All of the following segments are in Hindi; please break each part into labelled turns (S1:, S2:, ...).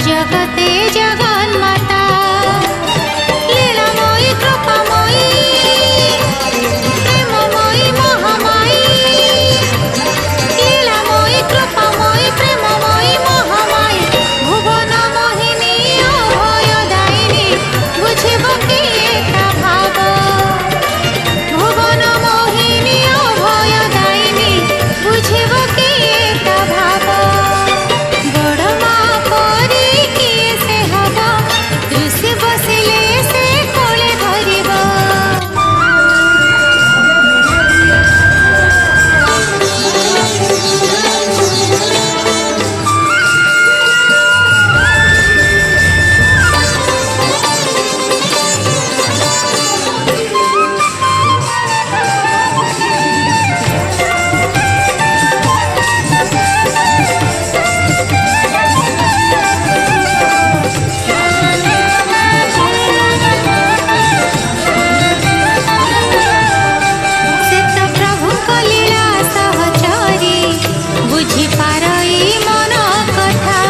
S1: जगते जगन माता लीलामयी कृपामयी प्रेममयी महामायी लीलामयी कृपामयी प्रेममयी महामायी भुवन मोहिनी अभयदायिनी बुझिब किए ता भाव भुवन मोहिनी अभयदायिनी बुझिब किए ता भाव बड़ माँ परी किए से हब ऋषि बसिले से कोले धरिब सेत प्रभु लीला सहचरी बुझी पारई मन कथा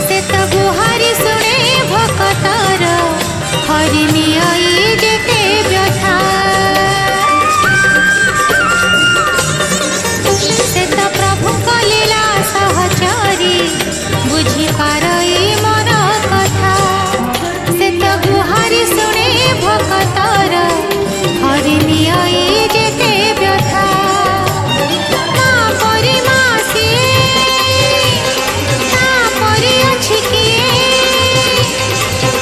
S1: सेत गुहारी शुणे भकतर हरि नियई जेते व्यथा सेत प्रभु लीला सहचरी बुझी पारई मन कथा सेत गुहारी शुणे भकतर हरि नियई जेते व्यथा माँ परी माँ सिए माँ परी अछि किए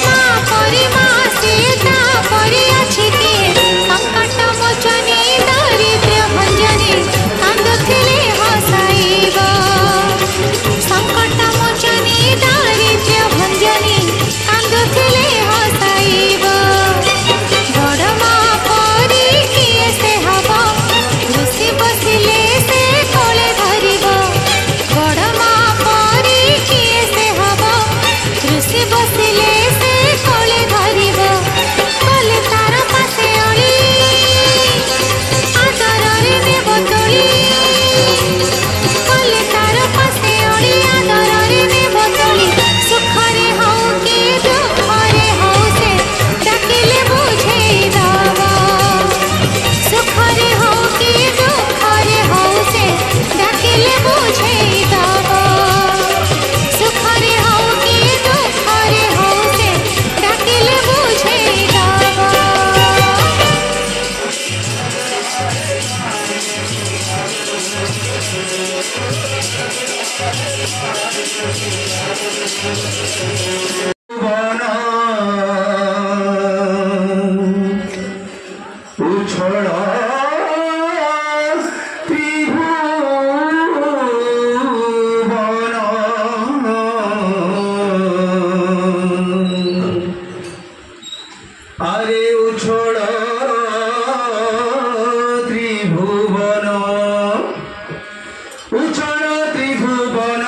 S1: माँ परी माँ सिए ता परी अछि किए संकट मोचनी दारिद्र्य भंजनी कांदुथिले हसाइब संकट मोचनी दारिद्र्य भंजनी कांदुथिले हसाइब बड़ माँ परी किए से हब ऋषि बसिले से कोले धरिब बड़ माँ परी किए से हब ऋषि बसिले से कोले धरिब कले तार पासे अली आदରରେ ନେବ ତୋଳି କଲେ ତାର ପାଶେ ଅଳି ଆଦରରେ ନେବ ତୋଳି ସୁଖରେ ହଉ କି ଦୁଃଖରେ ହଉ ସେ ଡାକିଲେ ବୁଝେଇ ଦବ ସୁଖରେ ହଉ କି ଦୁଃଖରେ ହଉ ସେ ଡାକିଲେ ବୁଝେଇ ଦବ ସୁଖରେ ହଉ କି ଦୁଃଖରେ ହଉ ସେ ଡାକିଲେ ବୁଝେଇ ଦବ
S2: भुवन उछळ त्रिभुवन अरे उछळ त्रिभुवन उछळ त्रिभुवन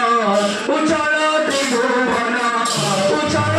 S2: उछळ त्रिभुवन उछळ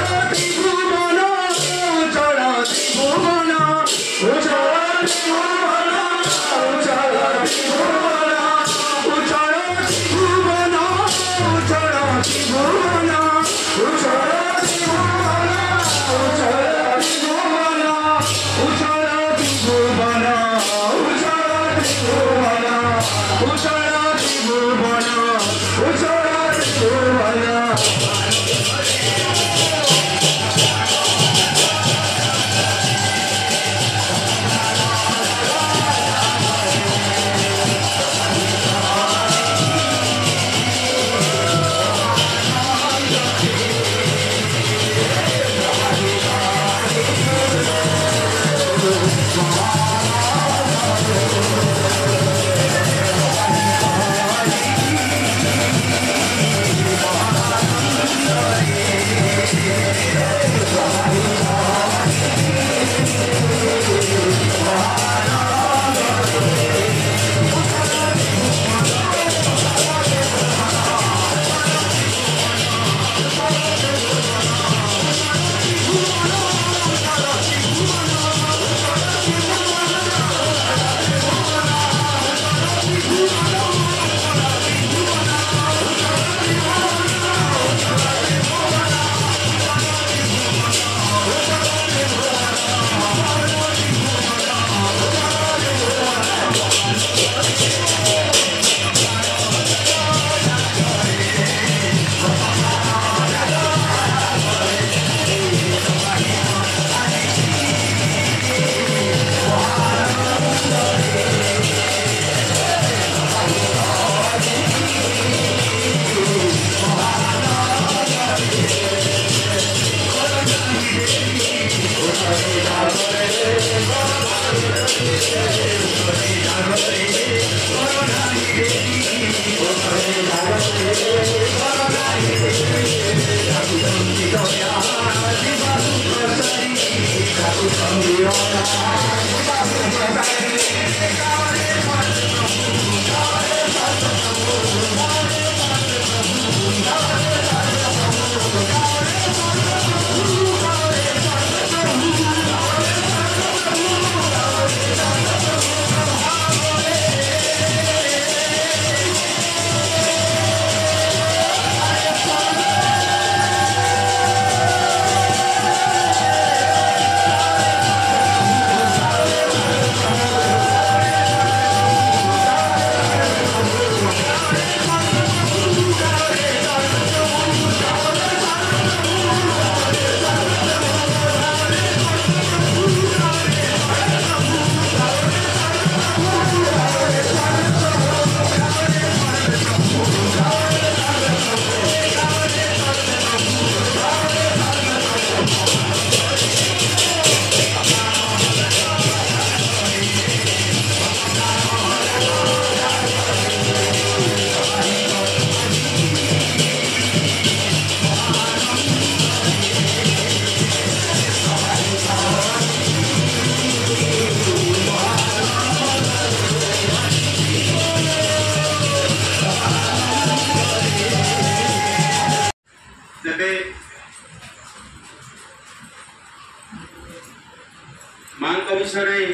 S3: माँ विषय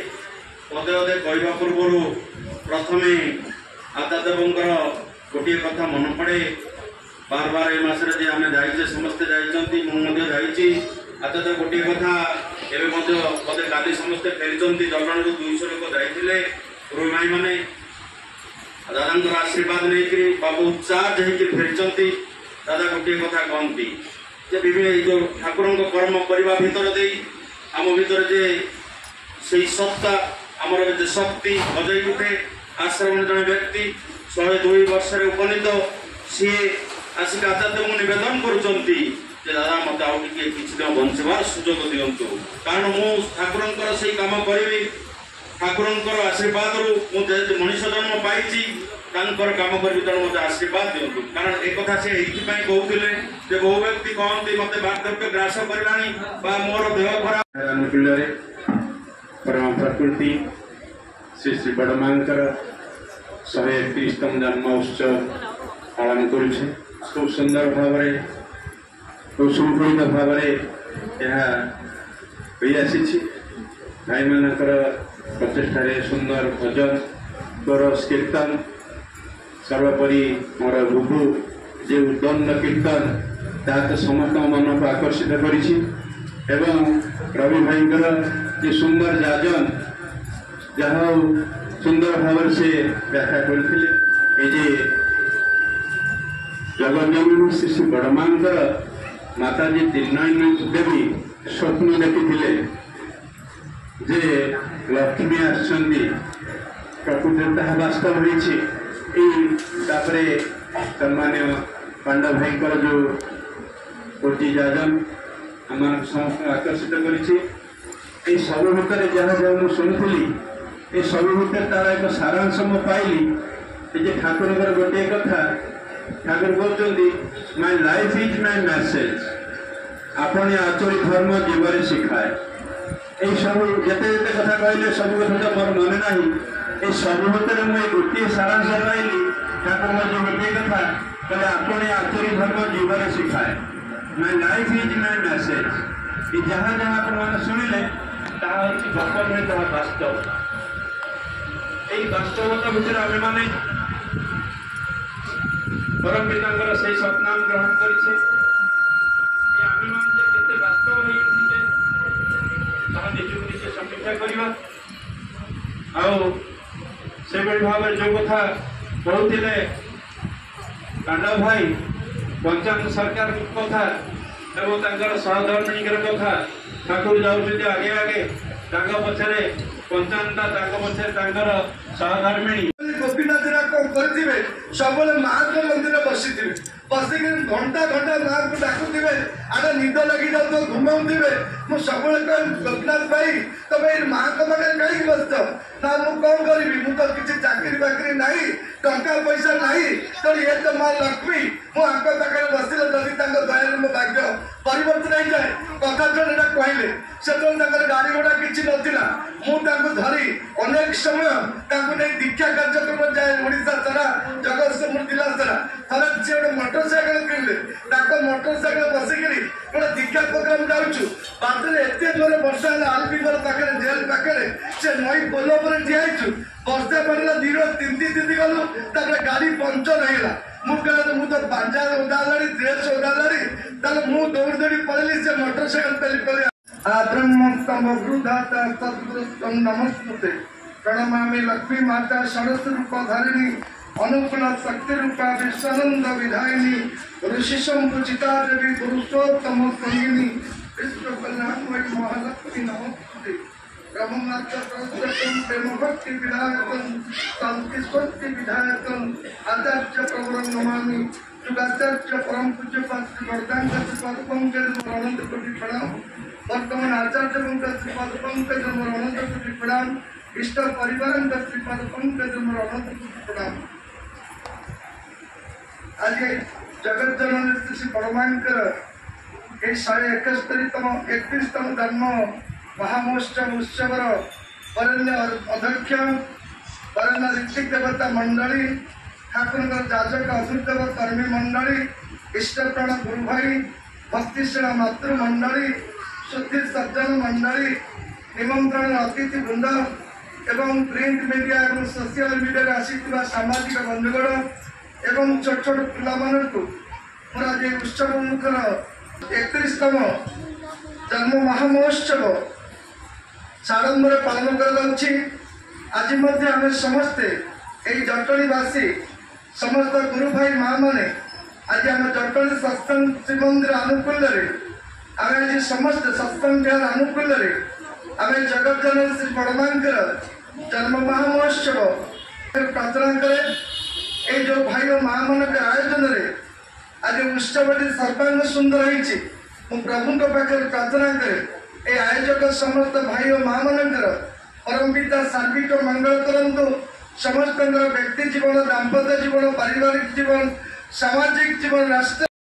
S3: पदे पदे कहवा पूर्व प्रथम आदादेवंकर गोटे कथा मन पड़े बार बार ए मसरे आम जाइए समस्ते जाइए आदादेव गोटे कथा एवं पदे काली समस्ते फेरी जलन 200 लोक जाते गुरु माई मैंने दादा आशीर्वाद नहीं बाबू उत्साह फेरी दादा गोटे कथा कहती जो ठाकुर कर्म करने भितर दे आम भीतर जे से सत्ता आमर जो शक्ति बजई उठे आश्रम जन व्यक्ति 102 वर्ष उपनीत सी आसिक आचार्य नवेदन कर दादा मत आगे किसी दिन बचार सुजोग दिंतु कारण मु ठाकुर से कम करी ठाकुर आशीर्वाद रु मनीष जन्म पाई कम करी तेणु मत आशीर्वाद दिंतु कारण एक कथा से कहते बहु व्यक्ति कहते मत वार्धक्य ग्रास कर मोर देह खराब परम प्रकृति श्री श्री बड़मांकर 131तम जन्म उत्सव पालन करुचे खूब सुंदर भाव खूब सुखलित भाव भाई मानकर प्रचेषार सुंदर भजन कोरस कीर्तन सर्वोपरि मोर बुबू जो दंड कीर्तन ताकि समस्त मन को आकर्षित करी रवि भाईकर ये सुंदर जाजन जहाँ सुंदर भाव से व्याख्या करते जगन्नाथ श्री श्री बड़मांकर माताजी तीर्णायन देवी स्वप्न देखी जे लक्ष्मी आसछंती प्रकृति वास्तव होपर सम्मान्य पांडव भाईकर जो कोटी जाजन आम समस्त आकर्षित कर सब भितर जहाँ जहाँ शुणुली ये सब भितर तार एक सारांश मु पाइली ठाकुर गोटे कथा ठाकुर कहते my life is my message आपण आचरित धर्म जीवन शिखाए ये सब जिते जिते कथा कहले सब कथा तो मोर मन ना ये सब भितर मुझे गोटे सारांश पाइली ठाकुर जो गोटे कथा कहले आपण आचरित धर्म जीवन शिखाए my life is my message ये जहाँ जहाँ आप शुणिले गप नुहे ताहा वास्तव यही वास्तवता भितर आम मैंने परम पिता से सतनाम ग्रहण करें वास्तव निजक निजे समीक्षा करवा भाव जो कथा कहते पांडव भाई पंचायत सरकार कथा एवं सहधर्मिणी कथा ठाकुर जाऊँ आगे आगे पछरे पंचायत पछरे सहधर्मिणी
S2: गोपीनाथ कौन करेंगे सब महात्मा मंदिर बसी
S4: बसिक घंटा घंटा माँ को डाकुवे आड़े निद लगी जाऊ घुमाऊे मुझे सब गोपीनाथ भाई तुम ये माँ को पाखे कहीं बस ना मुझे कौन करी मुझे तो किसी चाकरी बाकरी ना टंका पैसा ना तो ये तो माँ लक्ष्मी मुझे पाखे बसिले जदि दया मो भाग्य परिवर्तन हो जाए कथा जो कहले से गाड़ी घोड़ा किसी नाला मुझे धरी अनेक समय नहीं दीक्षा कार्यक्रम जाए ओडिशा सारा जगतसिंहपुर जिला सारा थोड़ा सी गोटे मोटरसाइकेल किणले मोटरसाइकेल बसिक गोटे दीक्षा प्रोग्राम जाऊँ बाटरे एत जोर वर्षा है आलपीगर पाखे जेल पाखे से नई पोल पर ठियाईचु वर्षा पड़ा धीरे तीन गलु गाड़ी पंचर है मुझे पांजा ओदाला ड्रेस ओदाला मुझे दौड़ी दौड़ी पड़ेली से मोटरसाइकेल पेली पड़े आब्रह्मस्तम वृद्धाता सद्गुरुस्तम नमस्ते प्रणमामि लक्ष्मी माता षडश रूप धारिणी अनुकूल शक्ति रूपा विश्वानंद विधायिनी ऋषि संपूजिता देवी पुरुषोत्तम संगिनी विश्व कल्याणमयी महालक्ष्मी नमस्ते ब्रह्मनाथ प्रेम भक्ति विधायकम शांति स्वस्ति विधायकम आचार्य प्रवरम नमामि युगाचार्य परम पूज्य श्री वरदान श्रीपाद पंकज अनंत कोटि प्रणाम वर्तमान आचार्य श्रीपाद पंकज अनंत कोटि प्रणाम इष्ट परिवार श्रीपाद पंकज अनंत कोटि प्रणाम आज जगत जननी श्री परमांकर ये 171तम जन्म महामहोत्सव उत्सवर वरण्य अध्यक्ष वरण्य ऋतिक देवता मंडली ठाकुर जाजक अभुदेव कर्मी मंडली इष्टप्राण गुरु भाई भक्तिशील मातृमंडली शुद्धि सज्जन मंडली निमंत्रण अतिथि वृंद एवं प्रिंट मीडिया और सोशल मीडिया आसिथिबा सामाजिक बंधुगण एवं छोट छोट पिला मानकु मोर आज उत्सव मुखर 31तम जन्म महामहोत्सव साड़ंबर पालन कर आम समस्ते यही जटणीवासी समस्त गुरु भाई माँ मैंने आज आम जटणी सत्संग श्रीमंदिर आनुकूल्य आम आज समस्त सत्संग विहार आनुकूल्य आम जगत जननी श्री परमांकर जन्म महामहोत्सव प्रार्थना करे ये जो भाई और माँ मान आयोजन आज उत्सव सर्वांग सुंदर हो प्रभु पाखे प्रार्थना करे ये आयोजक समस्त भाई और माँ मानकर परम पिता सार्विक मंगल करंतु समस्त व्यक्ति जीवन दाम्पत्य जीवन पारिवारिक जीवन सामाजिक जीवन राष्ट्र